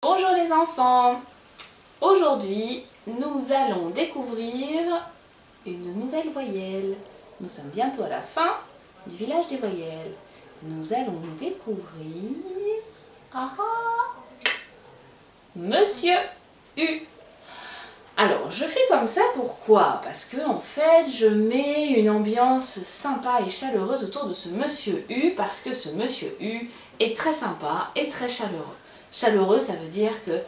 Bonjour les enfants! Aujourd'hui, nous allons découvrir une nouvelle voyelle. Nous sommes bientôt à la fin du village des voyelles. Nous allons découvrir Monsieur U. Alors, je fais comme ça, pourquoi? Parce que en fait, je mets une ambiance sympa et chaleureuse autour de ce Monsieur U, parce que ce Monsieur U est très sympa et très chaleureux. Chaleureux, ça veut dire que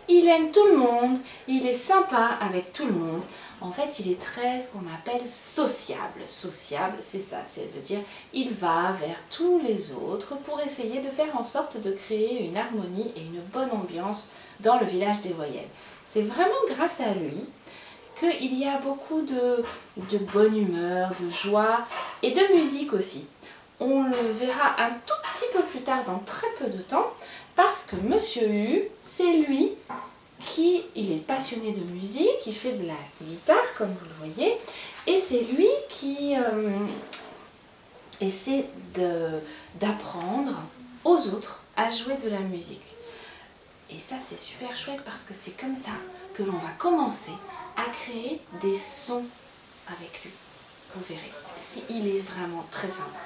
il aime tout le monde, il est sympa avec tout le monde. En fait, il est très, ce qu'on appelle sociable. Sociable, c'est ça, ça veut dire il va vers tous les autres pour essayer de faire en sorte de créer une harmonie et une bonne ambiance dans le village des voyelles. C'est vraiment grâce à lui qu'il y a beaucoup de bonne humeur, de joie et de musique aussi. On le verra un tout petit peu plus tard dans très peu de temps parce que Monsieur U, c'est lui il est passionné de musique, il fait de la guitare comme vous le voyez et c'est lui qui essaie d'apprendre aux autres à jouer de la musique. Et ça c'est super chouette parce que c'est comme ça que l'on va commencer à créer des sons avec lui. Vous verrez, il est vraiment très sympa.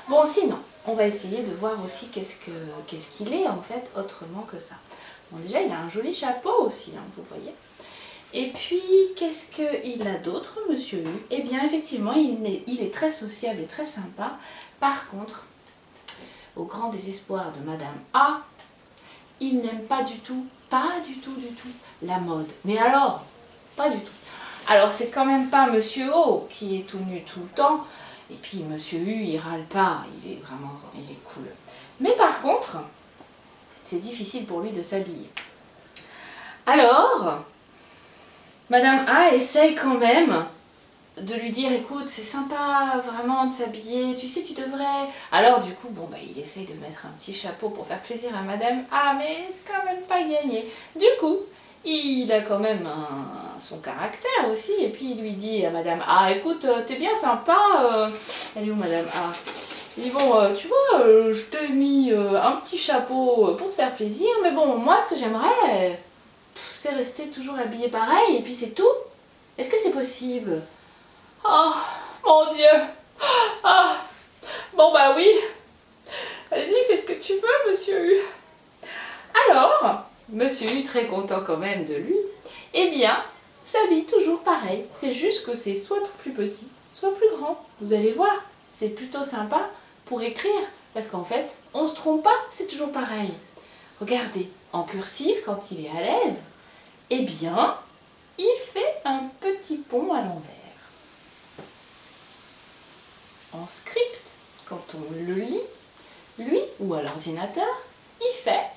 Bon, sinon, on va essayer de voir aussi qu'est-ce qu'il est en fait autrement que ça. Bon, déjà, il a un joli chapeau aussi, hein, vous voyez. Et puis, qu'est-ce qu'il a d'autre, Monsieur U? Eh bien, effectivement, il est très sociable et très sympa. Par contre, au grand désespoir de Madame A, il n'aime pas du tout, la mode. Mais alors, pas du tout. Alors, c'est quand même pas Monsieur O qui est tout nu tout le temps. Et puis, Monsieur U, il râle pas. Il est cool. Mais par contre, c'est difficile pour lui de s'habiller. Alors, Madame A essaye quand même de lui dire, écoute, c'est sympa vraiment de s'habiller, tu sais, tu devrais... Alors du coup, bon, il essaye de mettre un petit chapeau pour faire plaisir à Madame A, mais c'est quand même pas gagné. Du coup, il a quand même son caractère aussi, et puis il lui dit à Madame A, écoute, t'es bien sympa, elle est où Madame A? Il dit, bon, tu vois, je t'ai mis un petit chapeau pour te faire plaisir, mais bon, moi, ce que j'aimerais, c'est rester toujours habillée pareil, et puis c'est tout. Est-ce que c'est possible? Oh, mon Dieu! Ah, bon oui, allez-y, fais ce que tu veux, Monsieur U. Alors, Monsieur U, très content quand même de lui, eh bien, s'habille toujours pareil. C'est juste que c'est soit plus petit, soit plus grand. Vous allez voir, c'est plutôt sympa pour écrire, parce qu'en fait, on se trompe pas, c'est toujours pareil. Regardez, en cursif, quand il est à l'aise, eh bien, il fait un petit pont à l'envers. En script, quand on le lit, lui ou à l'ordinateur, il fait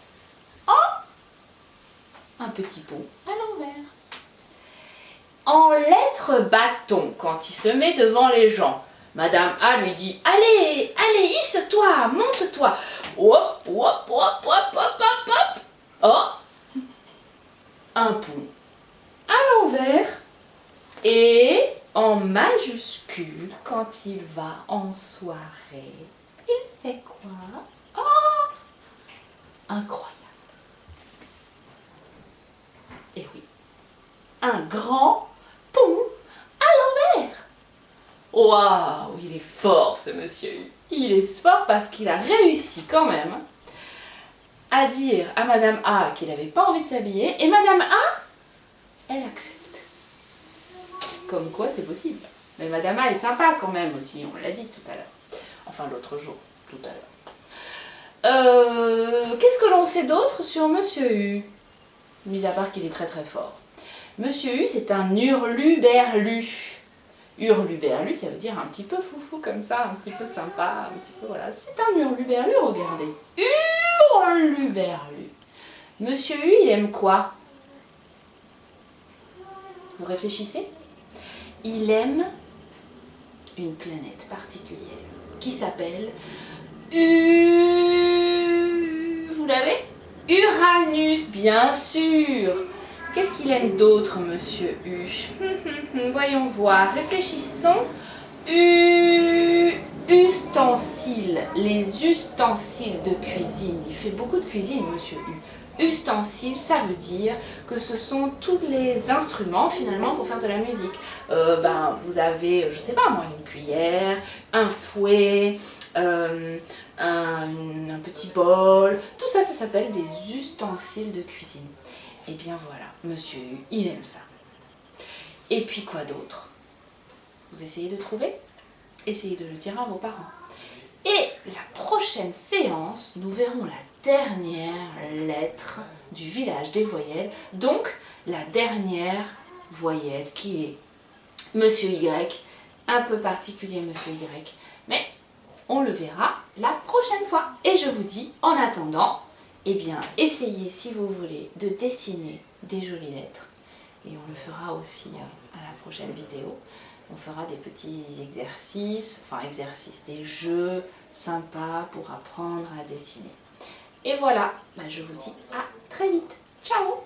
un petit pont à l'envers. En lettres bâton, quand il se met devant les gens, Madame A lui dit « Allez, allez, hisse-toi, monte-toi !» Hop, hop, hop, hop, hop, hop, hop. Oh, un pont à l'envers. Et en majuscule, quand il va en soirée, il fait quoi? Oh, incroyable. Et oui, un grand pont à l'envers. Waouh, il est fort ce monsieur. Il est fort parce qu'il a réussi quand même à dire à Madame A qu'il n'avait pas envie de s'habiller et Madame A, elle accepte. Comme quoi c'est possible. Mais Madame A est sympa quand même aussi, on l'a dit tout à l'heure. Enfin l'autre jour, tout à l'heure. Qu'est-ce que l'on sait d'autre sur Monsieur U? Mis à part qu'il est très très fort. Monsieur U, c'est un hurluberlu. Hurluberlu, ça veut dire un petit peu foufou comme ça, un petit peu sympa, un petit peu voilà. C'est un hurluberlu, regardez. Hurluberlu. Monsieur U, il aime quoi? Vous réfléchissez? Il aime une planète particulière qui s'appelle Vous l'avez? Uranus, bien sûr. Qu'est-ce qu'il aime d'autre, Monsieur U? Voyons voir, réfléchissons. Ustensiles, les ustensiles de cuisine. Il fait beaucoup de cuisine, Monsieur U. Ustensiles, ça veut dire que ce sont tous les instruments finalement pour faire de la musique. Vous avez, je sais pas moi, une cuillère, un fouet, un petit bol, tout ça, ça s'appelle des ustensiles de cuisine. Et bien voilà, monsieur, il aime ça. Et puis quoi d'autre? Vous essayez de trouver? Essayez de le dire à vos parents. Et la prochaine séance, nous verrons la dernière lettre du village des voyelles, donc la dernière voyelle qui est Monsieur Y, un peu particulier Monsieur Y, mais on le verra la prochaine fois. Et je vous dis, en attendant, eh bien, essayez si vous voulez de dessiner des jolies lettres. Et on le fera aussi à la prochaine vidéo. On fera des petits exercices, des jeux sympas pour apprendre à dessiner. Et voilà, je vous dis à très vite. Ciao!